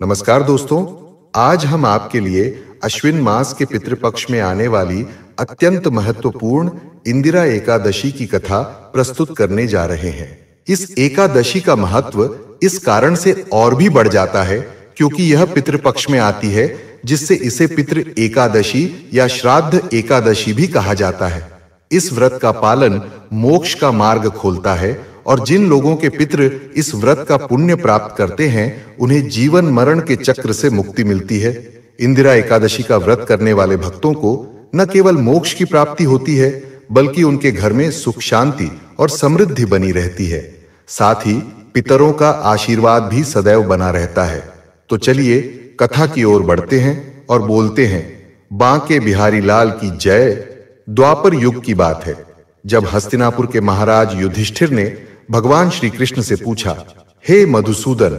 नमस्कार दोस्तों, आज हम आपके लिए अश्विन मास के पितृपक्ष में आने वाली अत्यंत महत्वपूर्ण इंदिरा एकादशी की कथा प्रस्तुत करने जा रहे हैं। इस एकादशी का महत्व इस कारण से और भी बढ़ जाता है क्योंकि यह पितृपक्ष में आती है, जिससे इसे पितृ एकादशी या श्राद्ध एकादशी भी कहा जाता है। इस व्रत का पालन मोक्ष का मार्ग खोलता है और जिन लोगों के पितृ इस व्रत का पुण्य प्राप्त करते हैं, उन्हें जीवन मरण के चक्र से मुक्ति मिलती है। इंदिरा एकादशी का व्रत करने वाले भक्तों को न केवल मोक्ष की प्राप्ति होती है, बल्कि उनके घर में सुख शांति और समृद्धि बनी रहती है। साथ ही पितरों का आशीर्वाद भी सदैव बना रहता है। तो चलिए कथा की ओर बढ़ते हैं और बोलते हैं, बांके बिहारी लाल की जय। द्वापर युग की बात है, जब हस्तिनापुर के महाराज युधिष्ठिर ने भगवान श्री कृष्ण से पूछा, हे मधुसूदन,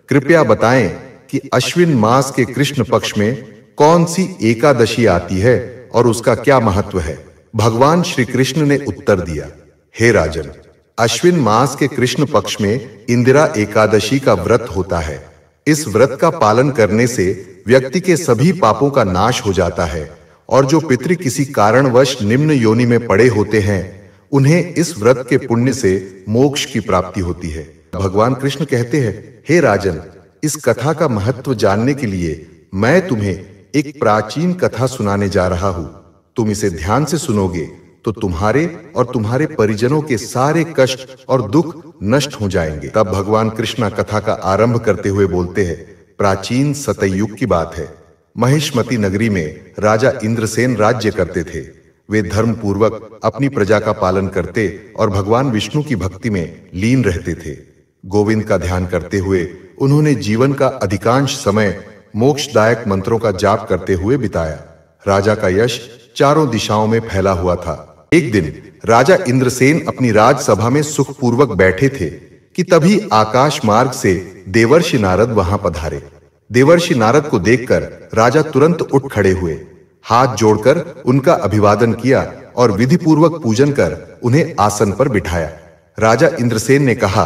कृपया बताएं कि अश्विन मास के कृष्ण पक्ष में कौन सी एकादशी आती है और उसका क्या महत्व है। भगवान श्री कृष्ण ने उत्तर दिया, हे राजन, अश्विन मास के कृष्ण पक्ष में इंदिरा एकादशी का व्रत होता है। इस व्रत का पालन करने से व्यक्ति के सभी पापों का नाश हो जाता है और जो पितृ किसी कारणवश निम्न योनि में पड़े होते हैं, उन्हें इस व्रत के पुण्य से मोक्ष की प्राप्ति होती है। भगवान कृष्ण कहते हैं, हे राजन, इस कथा का महत्व जानने के लिए मैं तुम्हें एक प्राचीन कथा सुनाने जा रहा हूं। तुम इसे ध्यान से सुनोगे तो तुम्हारे और तुम्हारे परिजनों के सारे कष्ट और दुख नष्ट हो जाएंगे। तब भगवान कृष्ण कथा का आरंभ करते हुए बोलते हैं, प्राचीन सतयुग की बात है। महिष्मती नगरी में राजा इंद्रसेन राज्य करते थे। वे धर्म पूर्वक अपनी प्रजा का पालन करते और भगवान विष्णु की भक्ति में लीन रहते थे। गोविंद का ध्यान करते हुए उन्होंने जीवन का अधिकांश समय मोक्षदायक मंत्रों का जाप करते हुए बिताया। राजा का यश चारों दिशाओं में फैला हुआ था। एक दिन राजा इंद्रसेन अपनी राजसभा में सुखपूर्वक बैठे थे कि तभी आकाश मार्ग से देवर्षि नारद वहां पधारे। देवर्षि नारद को देखकर राजा तुरंत उठ खड़े हुए, हाथ जोड़कर उनका अभिवादन किया और विधि पूर्वक पूजन कर उन्हें आसन पर बिठाया। राजा इंद्रसेन ने कहा,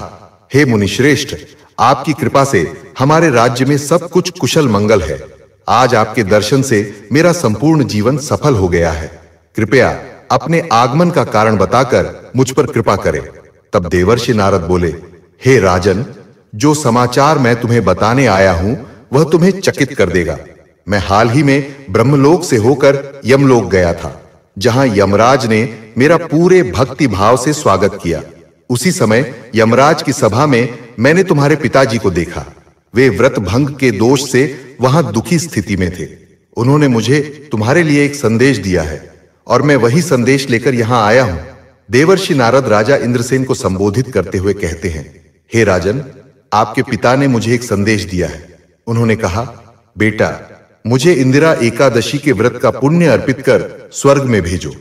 हे मुनिश्रेष्ठ, आपकी कृपा से हमारे राज्य में सब कुछ कुशल मंगल है। आज आपके दर्शन से मेरा संपूर्ण जीवन सफल हो गया है। कृपया अपने आगमन का कारण बताकर मुझ पर कृपा करें। तब देवर्षि नारद बोले, हे राजन, जो समाचार मैं तुम्हें बताने आया हूं वह तुम्हें चकित कर देगा। मैं हाल ही में ब्रह्मलोक से होकर यमलोक गया था, जहां यमराज ने मेरा पूरे भक्ति भाव से स्वागत किया। उसी समय यमराज की सभा में मैंने तुम्हारे पिताजी को देखा। वे व्रत भंग के दोष से वहां दुखी स्थिति में थे। उन्होंने मुझे तुम्हारे लिए एक संदेश दिया है और मैं वही संदेश लेकर यहां आया हूं। देवर्षि नारद राजा इंद्रसेन को संबोधित करते हुए कहते हैं, हे राजन, आपके पिता ने मुझे एक संदेश दिया है। उन्होंने कहा, बेटा, मुझे इंदिरा एकादशी के व्रत का पुण्य अर्पित कर स्वर्ग में भेजो।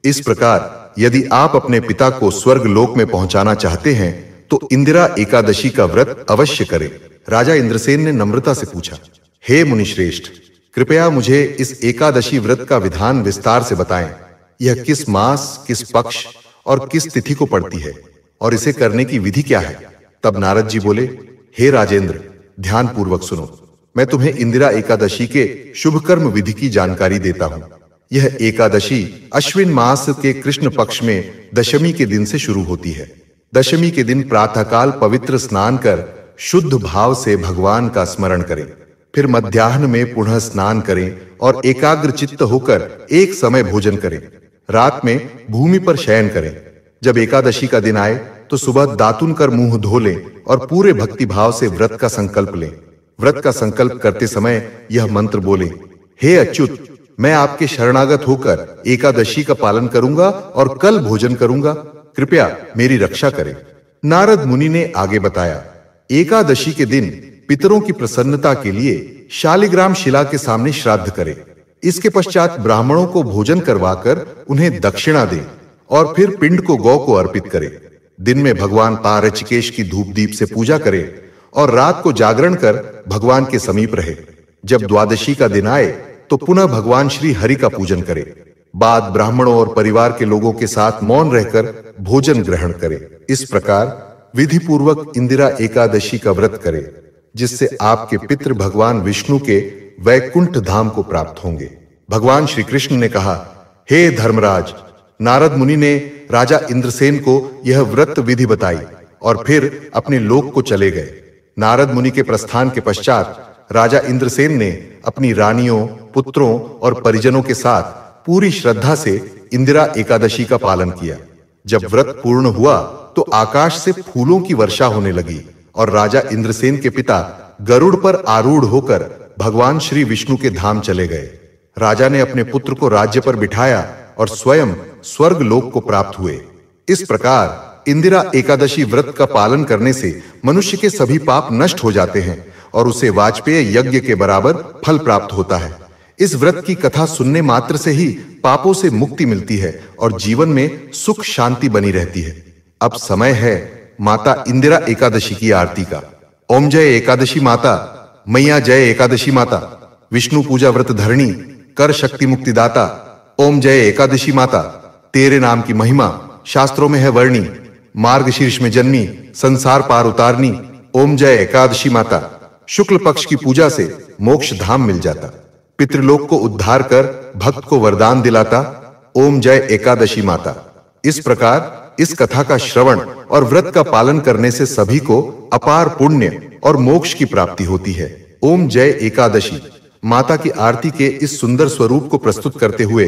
इस प्रकार यदि आप अपने पिता को स्वर्ग लोक में पहुंचाना चाहते हैं तो इंदिरा एकादशी का व्रत अवश्य करें। राजा इंद्रसेन ने नम्रता से पूछा, हे मुनिश्रेष्ठ, कृपया मुझे इस एकादशी व्रत का विधान विस्तार से बताएं। यह किस मास, किस पक्ष और किस तिथि को पड़ती है और इसे करने की विधि क्या है। तब नारद जी बोले, हे राजेंद्र, ध्यान पूर्वक सुनो। मैं तुम्हें इंदिरा एकादशी के शुभ कर्म विधि की जानकारी देता हूं। यह एकादशी अश्विन मास के कृष्ण पक्ष में दशमी के दिन से शुरू होती है। दशमी के दिन प्रातःकाल पवित्र स्नान कर शुद्ध भाव से भगवान का स्मरण करें। फिर मध्याह्न में पुनः स्नान करें और एकाग्र चित्त होकर एक समय भोजन करें। रात में भूमि पर शयन करें। जब एकादशी का दिन आए तो सुबह दातुन कर मुंह धो लें और पूरे भक्ति भाव से व्रत का संकल्प लें। व्रत का संकल्प करते समय यह मंत्र बोले, हे अच्युत, मैं आपके शरणागत होकर एकादशी का पालन करूंगा और कल भोजन करूंगा। कृपया मेरी रक्षा करें। नारद मुनि ने आगे बताया, एकादशी के दिन पितरों की प्रसन्नता के लिए शालिग्राम शिला के सामने श्राद्ध करें। इसके पश्चात ब्राह्मणों को भोजन करवाकर उन्हें दक्षिणा दें और फिर पिंड को गौ को अर्पित करें। दिन में भगवान पारचिकेश की धूप दीप से पूजा करें और रात को जागरण कर भगवान के समीप रहे। जब द्वादशी का दिन आए तो पुनः भगवान श्री हरि का पूजन करें। बाद ब्राह्मणों और परिवार के लोगों के साथ मौन रहकर भोजन ग्रहण करें। इस प्रकार विधि पूर्वक इंदिरा एकादशी का व्रत करें। जिससे आपके पितृ भगवान विष्णु के वैकुंठ धाम को प्राप्त होंगे। भगवान श्री कृष्ण ने कहा, हे धर्मराज, नारद मुनि ने राजा इंद्रसेन को यह व्रत विधि बताई और फिर अपने लोक को चले गए। नारद मुनि के प्रस्थान के पश्चात राजा इंद्रसेन ने अपनी रानियों, पुत्रों और परिजनों के साथ पूरी श्रद्धा से इंदिरा एकादशी का पालन किया। जब व्रत पूर्ण हुआ तो आकाश से फूलों की वर्षा होने लगी और राजा इंद्रसेन के पिता गरुड़ पर आरूढ़ होकर भगवान श्री विष्णु के धाम चले गए। राजा ने अपने पुत्र को राज्य पर बिठाया और स्वयं स्वर्ग लोक को प्राप्त हुए। इस प्रकार इंदिरा एकादशी व्रत का पालन करने से मनुष्य के सभी पाप नष्ट हो जाते हैं और उसे वाजपेय यज्ञ के बराबर फल प्राप्त होता है। इस व्रत की कथा सुनने मात्र से ही पापों से मुक्ति मिलती है और जीवन में सुख शांति बनी रहती है। अब समय है माता इंदिरा एकादशी की आरती का। ओम जय एकादशी माता, मैया जय एकादशी माता, विष्णु पूजा व्रत धरणी, कर शक्ति मुक्ति दाता। ओम जय एकादशी माता, तेरे नाम की महिमा शास्त्रों में है वर्णी, मार्गशीर्ष में जन्मी, संसार पार उतारनी। ओम जय एकादशी माता, शुक्ल पक्ष की पूजा से मोक्ष धाम मिल जाता, पितृलोक को उद्धार कर भक्त को वरदान दिलाता। ओम जय एकादशी माता। इस प्रकार इस कथा का श्रवण और व्रत का पालन करने से सभी को अपार पुण्य और मोक्ष की प्राप्ति होती है। ओम जय एकादशी माता की आरती के इस सुंदर स्वरूप को प्रस्तुत करते हुए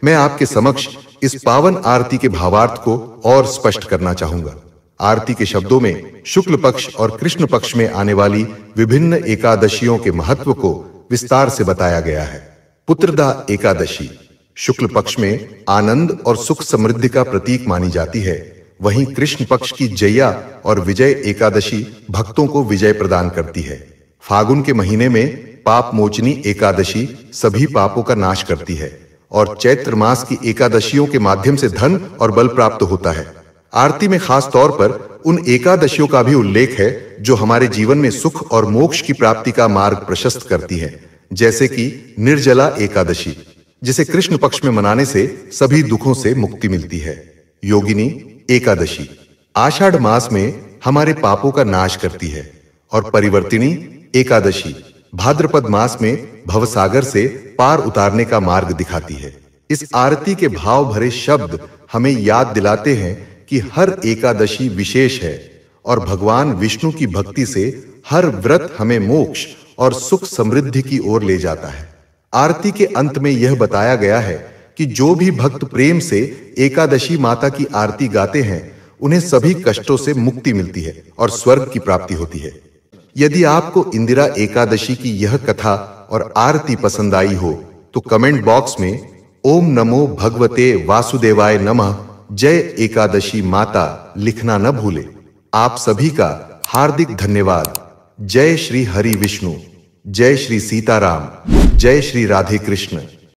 मैं आपके समक्ष इस पावन आरती के भावार्थ को और स्पष्ट करना चाहूंगा। आरती के शब्दों में शुक्ल पक्ष और कृष्ण पक्ष में आने वाली विभिन्न एकादशियों के महत्व को विस्तार से बताया गया है। पुत्रदा एकादशी शुक्ल पक्ष में आनंद और सुख समृद्धि का प्रतीक मानी जाती है, वहीं कृष्ण पक्ष की जया और विजय एकादशी भक्तों को विजय प्रदान करती है। फागुन के महीने में पाप मोचनी एकादशी सभी पापों का नाश करती है और चैत्र मास की एकादशियों के माध्यम से धन और बल प्राप्त होता है। आरती में खास तौर पर उन एकादशियों का भी उल्लेख है जो हमारे जीवन में सुख और मोक्ष की प्राप्ति का मार्ग प्रशस्त करती है, जैसे कि निर्जला एकादशी, जिसे कृष्ण पक्ष में मनाने से सभी दुखों से मुक्ति मिलती है। योगिनी एकादशी आषाढ़ मास में हमारे पापों का नाश करती है और परिवर्तिनी एकादशी भाद्रपद मास में भवसागर से पार उतारने का मार्ग दिखाती है। इस आरती के भाव भरे शब्द हमें याद दिलाते हैं कि हर एकादशी विशेष है और भगवान विष्णु की भक्ति से हर व्रत हमें मोक्ष और सुख समृद्धि की ओर ले जाता है। आरती के अंत में यह बताया गया है कि जो भी भक्त प्रेम से एकादशी माता की आरती गाते हैं उन्हें सभी कष्टों से मुक्ति मिलती है और स्वर्ग की प्राप्ति होती है। यदि आपको इंदिरा एकादशी की यह कथा और आरती पसंद आई हो तो कमेंट बॉक्स में ओम नमो भगवते वासुदेवाय नमः जय एकादशी माता लिखना न भूले। आप सभी का हार्दिक धन्यवाद। जय श्री हरि विष्णु, जय श्री सीताराम, जय श्री राधे कृष्ण।